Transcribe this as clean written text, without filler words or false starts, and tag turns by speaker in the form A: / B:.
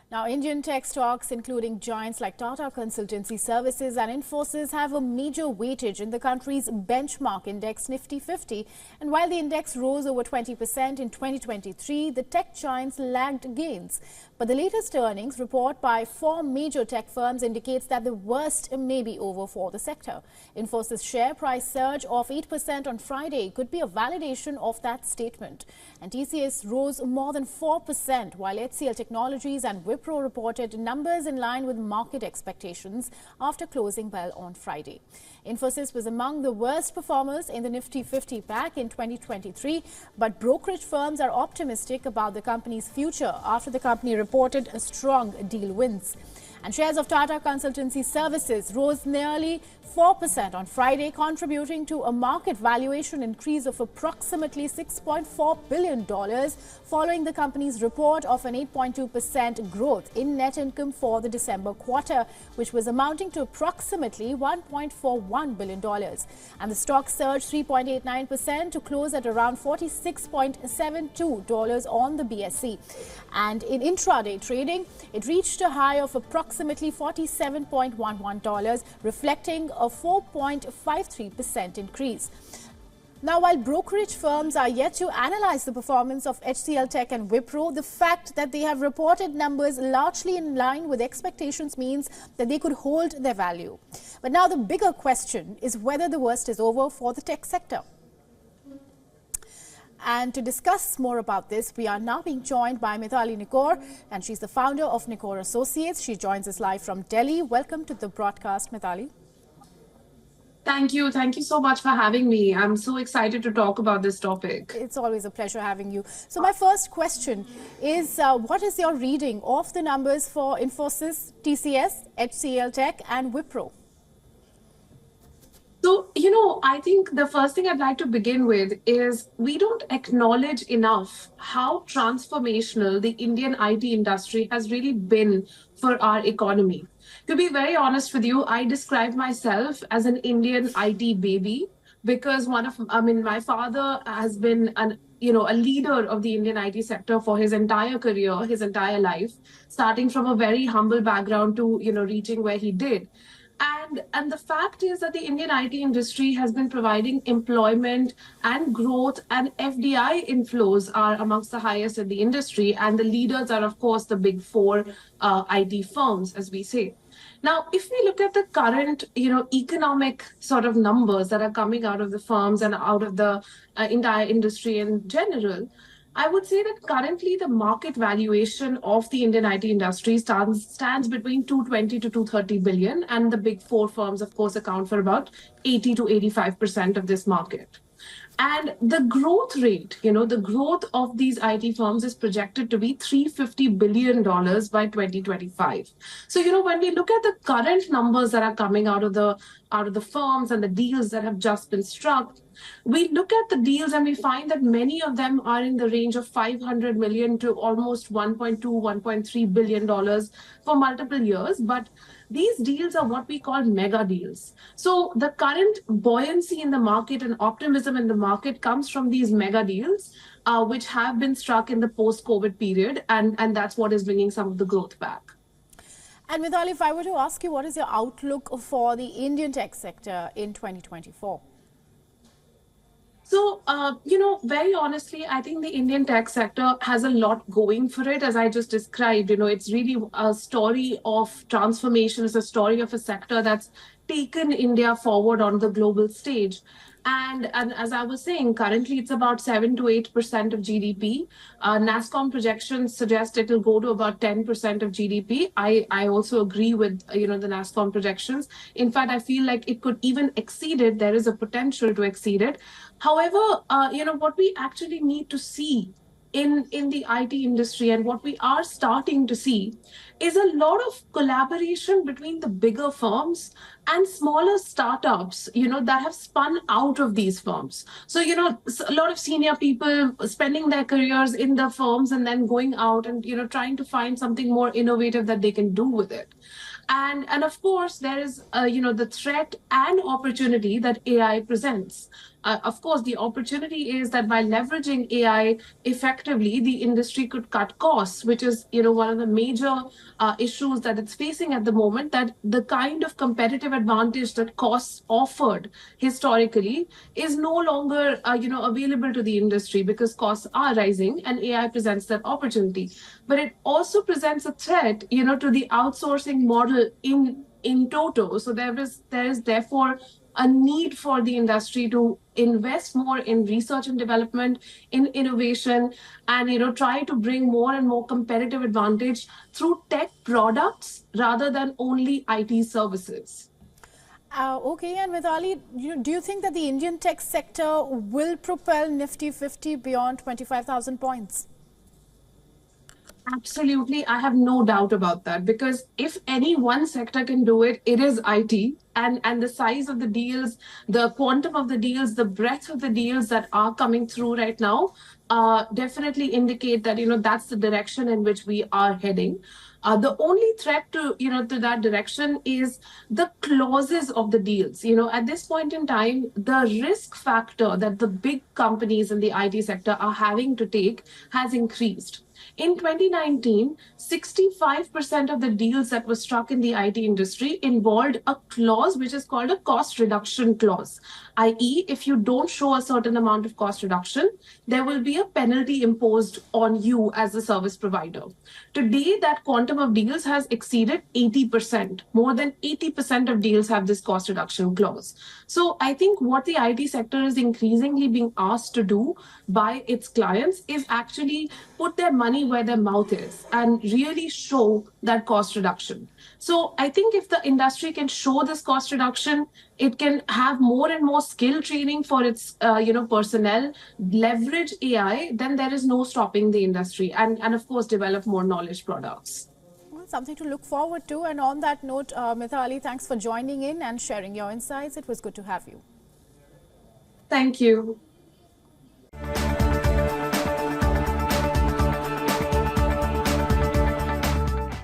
A: Now, Indian tech stocks, including giants like Tata Consultancy Services and Infosys, have a major weightage in the country's benchmark index Nifty 50. And while the index rose over 20% in 2023, the tech giants lagged gains. But the latest earnings report by 4 major tech firms indicates that the worst may be over for the sector. Infosys' share price surge of 8% on Friday could be a validation of that statement. And TCS rose more than 4%, while HCL Technologies and Wipro reported numbers in line with market expectations after closing bell on Friday. Infosys was among the worst performers in the Nifty 50 pack in 2023, but brokerage firms are optimistic about the company's future after the company reported a strong deal wins. And shares of Tata Consultancy Services rose nearly 4% on Friday, contributing to a market valuation increase of approximately $6.4 billion following the company's report of an 8.2% growth in net income for the December quarter, which was amounting to approximately $1.41 billion. And the stock surged 3.89% to close at around $46.72 on the BSE. And in intraday trading, it reached a high of approximately $47.11, reflecting a 4.53% increase. Now, while brokerage firms are yet to analyze the performance of HCL Tech and Wipro, the fact that they have reported numbers largely in line with expectations means that they could hold their value. But now the bigger question is whether the worst is over for the tech sector. And to discuss more about this, we are now being joined by Mithali Nikor, and she's the founder of Nikor Associates. She joins us live from Delhi. Welcome to the broadcast, Mithali.
B: Thank you. Thank you so much for having me. I'm so excited to talk about this topic.
A: It's always a pleasure having you. So my first question is, what is your reading of the numbers for Infosys, TCS, HCL Tech and Wipro?
B: So, I think the first thing I'd like to begin with is we don't acknowledge enough how transformational the Indian IT industry has really been for our economy. To be very honest with you, I describe myself as an Indian IT baby because my father has been a leader of the Indian IT sector for his entire career, his entire life, starting from a very humble background to, reaching where he did. And the fact is that the Indian IT industry has been providing employment and growth, and FDI inflows are amongst the highest in the industry. And the leaders are, of course, the big 4 IT firms, as we say. Now, if we look at the current, economic sort of numbers that are coming out of the firms and out of the entire industry in general, I would say that currently the market valuation of the Indian IT industry stands between 220 to 230 billion, and the big 4 firms, of course, account for about 80 to 85% of this market. And the growth rate, the growth of these IT firms is projected to be $350 billion by 2025. So, when we look at the current numbers that are coming out of the firms and the deals that have just been struck, we look at the deals and we find that many of them are in the range of 500 million to almost 1.2, 1.3 billion dollars for multiple years. But these deals are what we call mega deals. So the current buoyancy in the market and optimism in the market comes from these mega deals, which have been struck in the post-COVID period. And that's what is bringing some of the growth back.
A: And Mithali, if I were to ask you, what is your outlook for the Indian tech sector in 2024?
B: So, very honestly, I think the Indian tech sector has a lot going for it. As I just described, it's really a story of transformation. It's a story of a sector that's taken India forward on the global stage. And as I was saying, currently it's about 7 to 8% of GDP. NASSCOM projections suggest it will go to about 10% of GDP. I also agree with the NASSCOM projections. In fact, I feel like it could even exceed it. There is a potential to exceed it. However, what we actually need to see in the IT industry and what we are starting to see is a lot of collaboration between the bigger firms and smaller startups, that have spun out of these firms. So, a lot of senior people spending their careers in the firms and then going out and, trying to find something more innovative that they can do with it. And of course, there is, the threat and opportunity that AI presents. Of course, the opportunity is that by leveraging AI effectively, the industry could cut costs, which is, one of the major issues that it's facing at the moment. That the kind of competitive advantage that costs offered historically is no longer, available to the industry because costs are rising, and AI presents that opportunity. But it also presents a threat, to the outsourcing model in toto. So there is therefore a need for the industry to invest more in research and development, in innovation, and try to bring more and more competitive advantage through tech products rather than only IT services.
A: Okay, and Mithali, do you think that the Indian tech sector will propel Nifty 50 beyond 25,000 points?
B: Absolutely, I have no doubt about that, because if any one sector can do it, it is IT. And the size of the deals, the quantum of the deals, the breadth of the deals that are coming through right now definitely indicate that that's the direction in which we are heading. The only threat to that direction is the clauses of the deals. At this point in time, the risk factor that the big companies in the IT sector are having to take has increased. In 2019, 65% of the deals that were struck in the IT industry involved a clause which is called a cost reduction clause, i.e., if you don't show a certain amount of cost reduction, there will be a penalty imposed on you as a service provider. Today, that quantum of deals has exceeded 80%. More than 80% of deals have this cost reduction clause. So I think what the IT sector is increasingly being asked to do by its clients is actually put their money where their mouth is and really show that cost reduction. So I think if the industry can show this cost reduction, it can have more and more skill training for its personnel, leverage AI, then there is no stopping the industry, and of course develop more knowledge products.
A: Well, something to look forward to. And on that note, Mithali, thanks for joining in and sharing your insights. It was good to have you.
B: Thank you.